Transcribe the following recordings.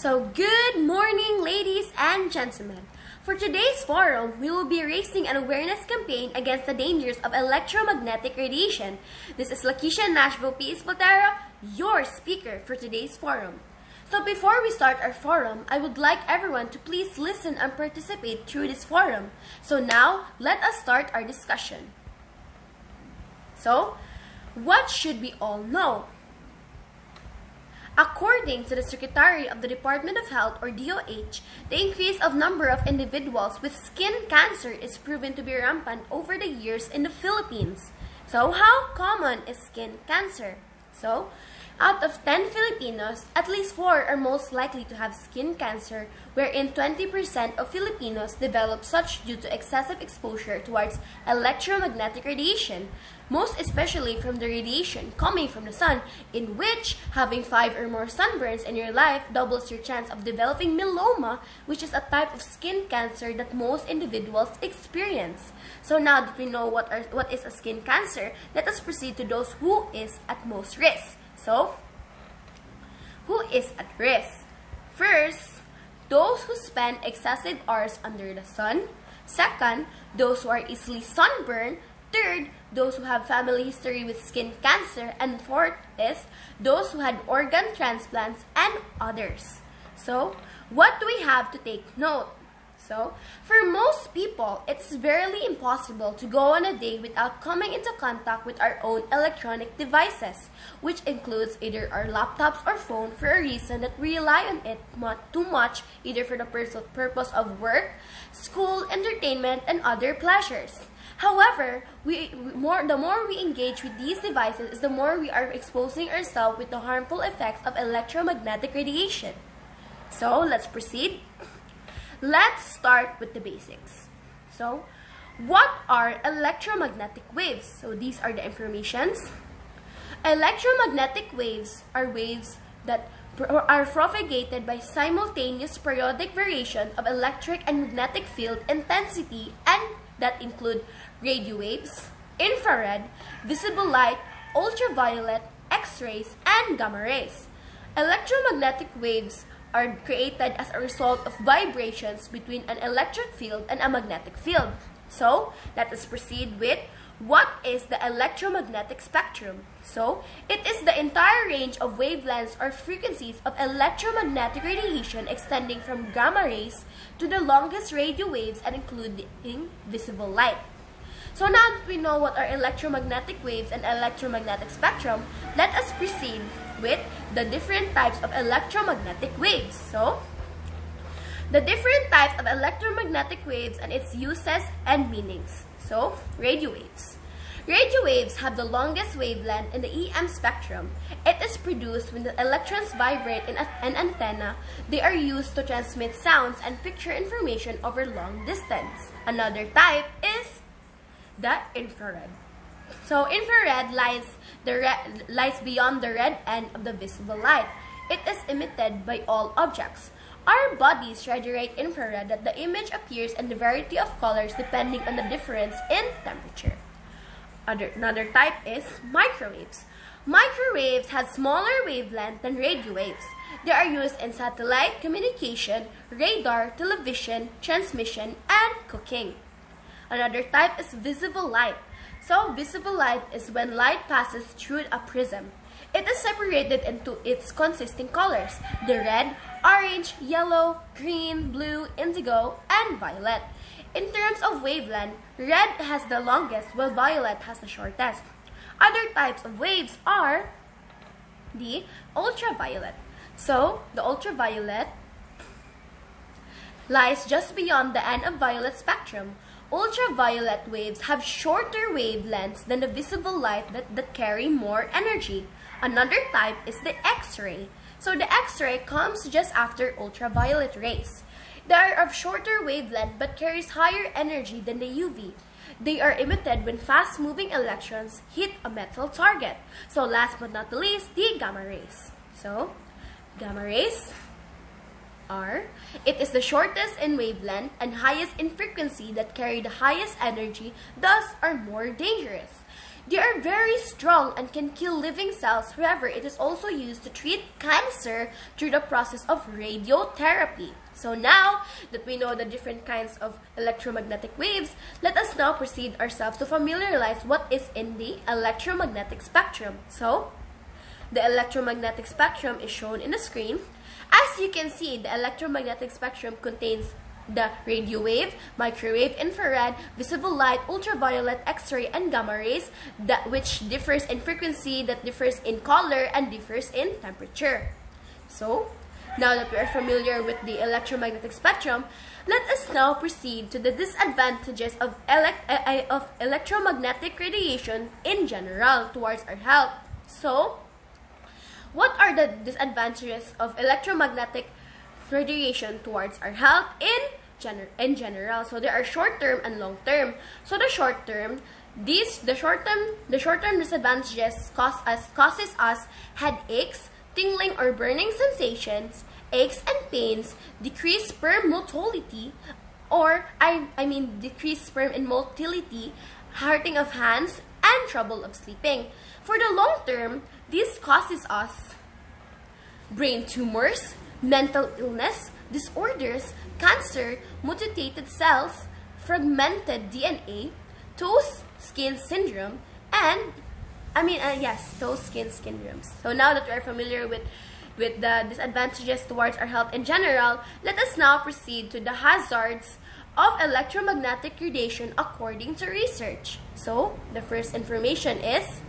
So good morning, ladies and gentlemen. For today's forum, we will be raising an awareness campaign against the dangers of electromagnetic radiation. This is Luckysha, Nashville, Espaltero, your speaker for today's forum. So before we start our forum, I would like everyone to please listen and participate through this forum. So now, let us start our discussion. So, what should we all know? According to the Secretary of the Department of Health or DOH, the increase of number of individuals with skin cancer is proven to be rampant over the years in the Philippines. So how common is skin cancer? So, out of 10 Filipinos, at least 4 are most likely to have skin cancer, wherein 20% of Filipinos develop such due to excessive exposure towards electromagnetic radiation, most especially from the radiation coming from the sun, in which having 5 or more sunburns in your life doubles your chance of developing melanoma, which is a type of skin cancer that most individuals experience. So now that we know what is a skin cancer, let us proceed to those who is at most risk. So, who is at risk? First, those who spend excessive hours under the sun. Second, those who are easily sunburned. Third, those who have family history with skin cancer. And fourth is those who had organ transplants and others. So, what do we have to take note? So, for most people, it's barely impossible to go on a day without coming into contact with our own electronic devices, which includes either our laptops or phone for a reason that we rely on it too much, either for the purpose of work, school, entertainment, and other pleasures. However, the more we engage with these devices, the more we are exposing ourselves with the harmful effects of electromagnetic radiation. So, let's proceed. Let's start with the basics. So, what are electromagnetic waves? So, these are the informations. Electromagnetic waves are waves that are propagated by simultaneous periodic variation of electric and magnetic field intensity, and that include radio waves, infrared, visible light, ultraviolet, X-rays, and gamma rays. Electromagnetic waves are created as a result of vibrations between an electric field and a magnetic field. So, let us proceed with what is the electromagnetic spectrum. So, it is the entire range of wavelengths or frequencies of electromagnetic radiation extending from gamma rays to the longest radio waves and including visible light. So now that we know what are electromagnetic waves and electromagnetic spectrum, let us proceed with the different types of electromagnetic waves. So, the different types of electromagnetic waves and its uses and meanings. So, radio waves. Radio waves have the longest wavelength in the EM spectrum. It is produced when the electrons vibrate in an antenna. They are used to transmit sounds and picture information over long distance. Another type is the infrared. So infrared lies beyond the red end of the visible light. It is emitted by all objects. Our bodies radiate infrared that the image appears in a variety of colors depending on the difference in temperature. Another type is microwaves. Microwaves have smaller wavelength than radio waves. They are used in satellite communication, radar, television, transmission, and cooking. Another type is visible light. So, visible light is when light passes through a prism. It is separated into its consisting colors: the red, orange, yellow, green, blue, indigo, and violet. In terms of wavelength, red has the longest while violet has the shortest. Other types of waves are the ultraviolet. So, the ultraviolet lies just beyond the end of violet spectrum. Ultraviolet waves have shorter wavelengths than the visible light that carry more energy. Another type is the X-ray. So the X-ray comes just after ultraviolet rays. They are of shorter wavelength but carries higher energy than the UV. They are emitted when fast-moving electrons hit a metal target. So last but not the least, the gamma rays. So, gamma rays it is the shortest in wavelength and highest in frequency that carry the highest energy, thus are more dangerous. They are very strong and can kill living cells. However, it is also used to treat cancer through the process of radiotherapy. So now that we know the different kinds of electromagnetic waves, let us now proceed ourselves to familiarize what is in the electromagnetic spectrum. So, the electromagnetic spectrum is shown in the screen. As you can see, the electromagnetic spectrum contains the radio wave, microwave, infrared, visible light, ultraviolet, X-ray, and gamma rays, which differs in frequency, that differs in color, and differs in temperature. So, now that we are familiar with the electromagnetic spectrum, let us now proceed to the disadvantages of electromagnetic radiation in general towards our health. So, what are the disadvantages of electromagnetic radiation towards our health in general? So there are short-term and long-term. So the short-term disadvantages causes us headaches, tingling or burning sensations, aches and pains, decreased sperm motility, or decreased sperm and motility, hurting of hands, and trouble of sleeping. For the long term, this causes us brain tumors, mental illness, disorders, cancer, mutated cells, fragmented DNA, toe skin syndrome, and toe skin syndromes. So now that we are familiar with the disadvantages towards our health in general, let us now proceed to the hazards of electromagnetic radiation according to research. So the first information is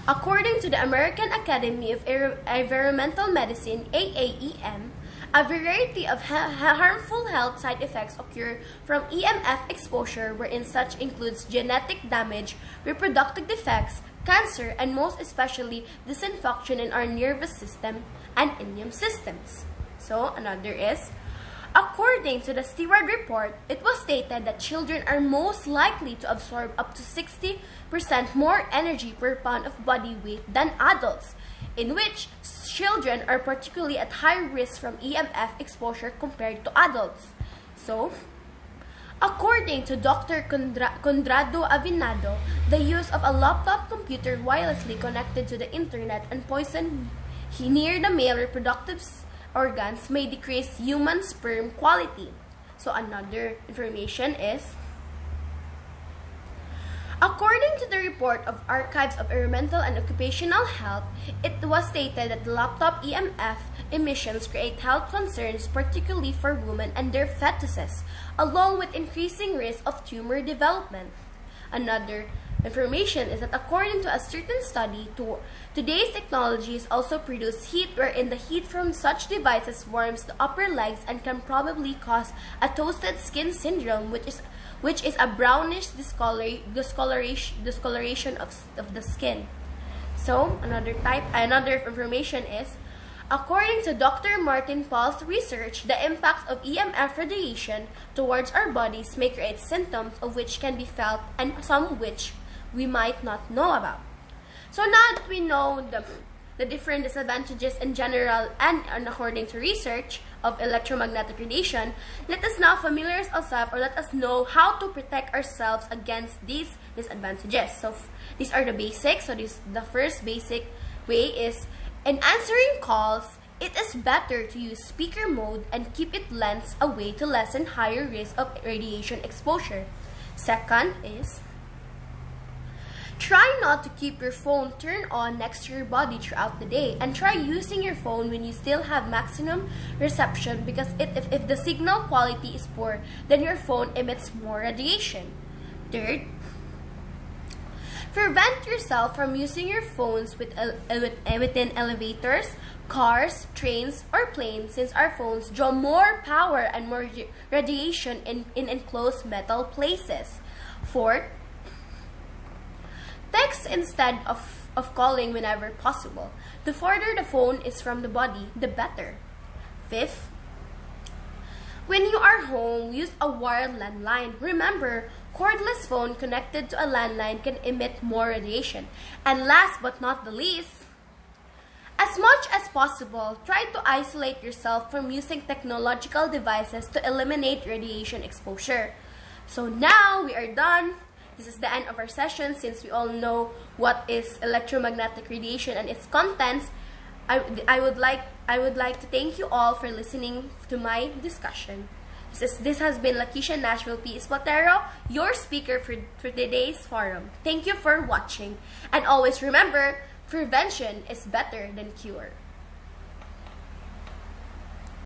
according to the American Academy of Environmental Medicine, AAEM, a variety of harmful health side effects occur from EMF exposure, wherein such includes genetic damage, reproductive defects, cancer, and most especially dysfunction in our nervous system and immune systems. So another is, according to the Steward report, it was stated that children are most likely to absorb up to 60% more energy per pound of body weight than adults, in which children are particularly at high risk from EMF exposure compared to adults. So, according to Dr. Condrado Avinado, the use of a laptop computer wirelessly connected to the internet and poison near the male reproductive organs may decrease human sperm quality. So another information is, according to the report of Archives of Environmental and Occupational Health, it was stated that laptop EMF emissions create health concerns, particularly for women and their fetuses, along with increasing risk of tumor development. Another information is that according to a certain study, today's technologies also produce heat, wherein the heat from such devices warms the upper legs and can probably cause a toasted skin syndrome, which is a brownish discoloration of the skin. So another information is, according to Dr. Martin Paul's research, the impacts of EMF radiation towards our bodies may create symptoms of which can be felt and some which we might not know about. So now that we know the different disadvantages in general and according to research of electromagnetic radiation, let us now familiarize ourselves, or let us know how to protect ourselves against these disadvantages. So these are the basics. So the first basic way is, in answering calls, it is better to use speaker mode and keep it lengths away to lessen higher risk of radiation exposure. Second is, try not to keep your phone turned on next to your body throughout the day, and try using your phone when you still have maximum reception, because if the signal quality is poor, then your phone emits more radiation. Third, prevent yourself from using your phones within elevators, cars, trains, or planes, since our phones draw more power and more radiation in enclosed metal places. Fourth, text instead of calling whenever possible. The farther the phone is from the body, the better. Fifth, when you are home, use a wired landline. Remember, cordless phone connected to a landline can emit more radiation. And last but not the least, as As much as possible, try to isolate yourself from using technological devices to eliminate radiation exposure. So now we are done. This is the end of our session. Since we all know what is electromagnetic radiation and its contents, I would like to thank you all for listening to my discussion. This has been Luckysha Nashville P. Espaltero, your speaker for today's forum. Thank you for watching. And always remember, prevention is better than cure.